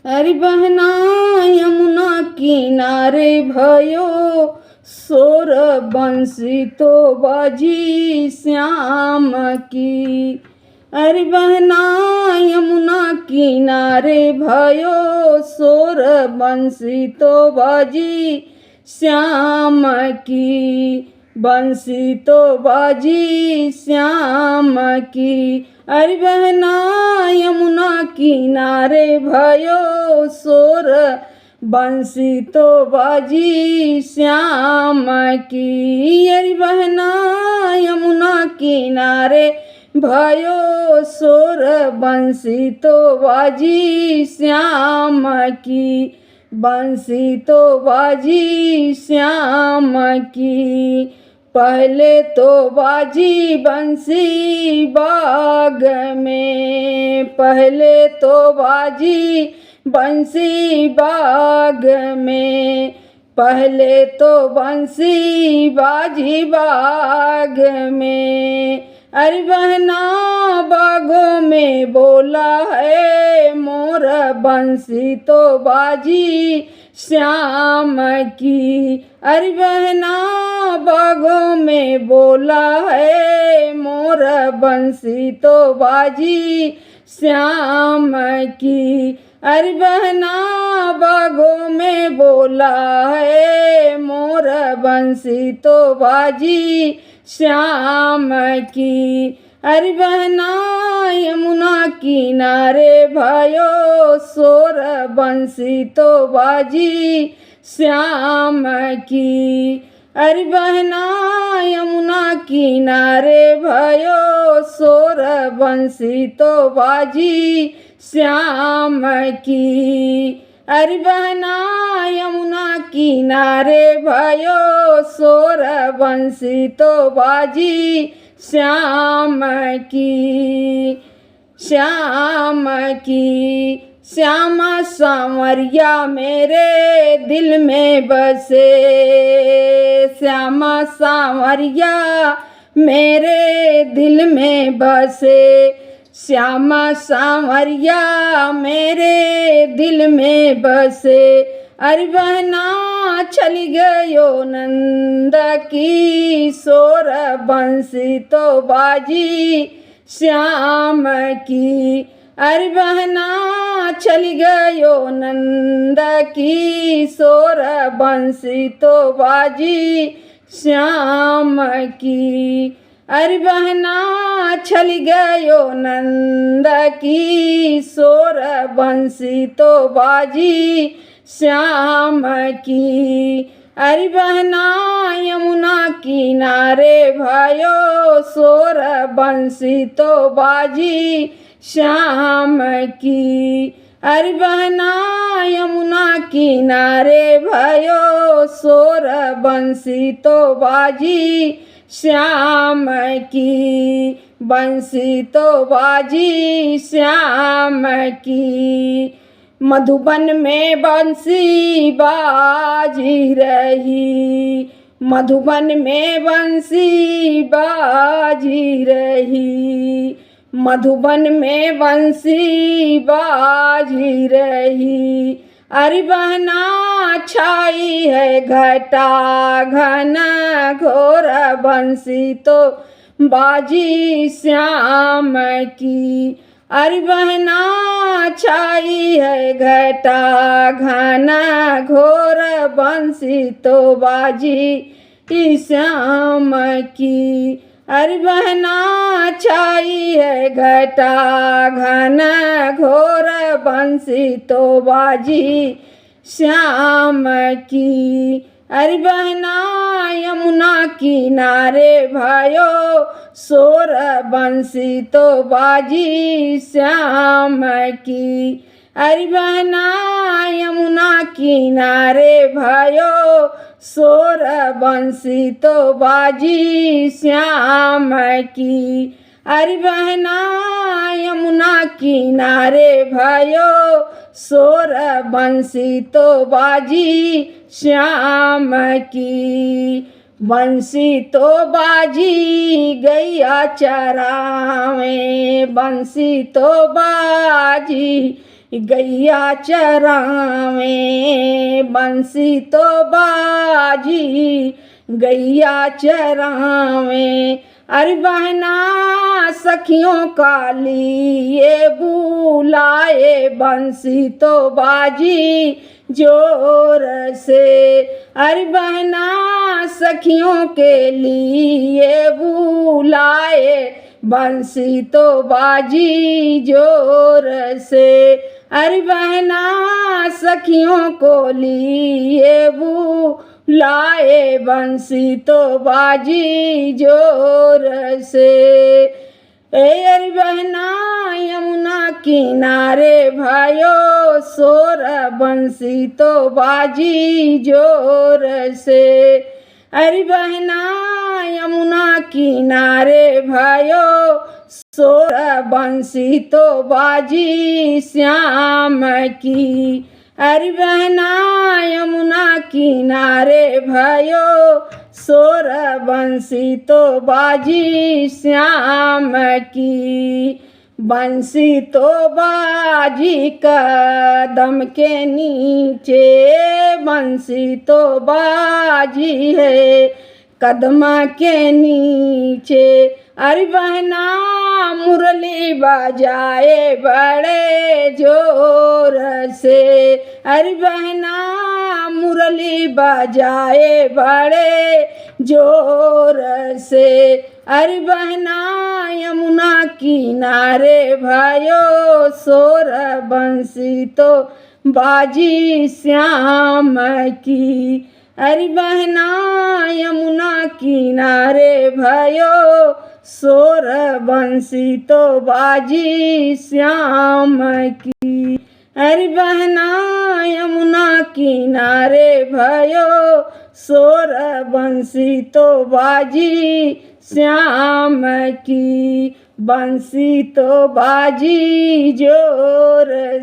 अरे बहना यमुना किनारे भयो सोर बंसी तो बाजी श्याम की। अरे बहना यमुना किनारे भयो सोर बंसी तो बाजी श्याम की। बंसी तो बाजी श्याम की। अरे बहना यमुना किनारे भयो सोर बंसी तो बाजी श्याम की। अरे बहना यमुना किनारे भयो सोर बंसी तो बाजी श्याम की। बंसी तो बाजी श्याम की। पहले तो बाजी बंसी बाग में, पहले तो बाजी बंसी बाग में, पहले तो बंसी बाजी बाग में। अरे बहना बागों में बोला है मोर बंसी तो बाजी श्याम की। अरे बहना बागों में बोला है मोर बंसी तो बाजी श्याम की। अरे बहना बागों में बोला है मोर बंसी तो बाजी श्याम की। अरे बहना यमुना किनारे भयो सोर बंसी तो बाजी श्याम की। अरे बहना यमुना किनारे भयो सोर बंसी तो बाजी श्याम की। अरे बहना यमुना किनारे भयो सोर बंसी तो बाजी श्याम की। श्याम की। श्यामा सांवरिया मेरे दिल में बसे, श्यामा सांवरिया मेरे दिल में बसे, श्यामा सांवरिया मेरे दिल में बसे। अरे बहना चली गयो नंद की सोर बंसी तो बाजी श्याम की। अरे बहना चली गयो नंद की सोर बंसी तो बाजी श्याम की। अरे बहना चली गयो नंद की सोर बंसी तो बाजी श्याम की। अरे बहना यमुना किनारे भयो सोर बंसी तो बाजी श्याम की। अरे बहना यमुना किनारे भयो सोर बंसी तो बाजी श्याम की। बंसी तो बाजी श्याम की। मधुबन में बंसी बाजी रही, मधुबन में बंसी बाजी रही, मधुबन में बंसी बाजी रही। अरे बहना छाई है घटा घना घोर बंसी तो बाजी श्याम की। अरे बहना छाई है घटा घना घोर बंसी तो बाजी श्याम की। अरे बहना छाई है घटा घना घोर बंसी तो बाजी श्याम की। अरे बहना यमुना किनारे भयो सोर बंसी तो बाजी श्याम की। अरे बहना यमुना किनारे भयो सोर बंसी तो बाजी श्याम की। अरे बहना यमुना किनारे भयो सोर बंसी तो बाजी श्याम की। बंसी तो बाजी गैया चरावे, बंसी तो बाजी गैया चरावे बंसी तो बाजी गैया चरावे। अरे बहना सखियों का लिए बुलाए बंसी तो बाजी जोर से। अरे बहना सखियों के लिए बुलाए बंसी तो बाजी जोर से। अरे बहना सखियों को लिए बुलाए बंसी तो बाजी जोर से। अरे बहना यमुना किनारे भाइयों सोर बंसी तो बाजी जोर से। अरे बहना यमुना किनारे भाइयों सोर बंसी तो बाजी श्याम की। अरे बहना यमुना किनारे भाइयों सोर बंसी तो बाजी श्याम की। बंसी तो बाजी कदम के नीचे बंसी तो बाजी है कदम के नीचे। अरे बहना मुरली बजाए बड़े जोर से। अरे बहना मुरली बजाए बड़े जोर से। अरे बहना यमुना किनारे भाइयों सोर बंसी तो बाजी श्याम की। अरे बहना यमुना किनारे भाइयों सोर बंसी तो बाजी श्याम की। अरे बहना यमुना किनारे भाइयों सोर बंसी तो बाजी श्याम की। बंसी तो बाजी जोर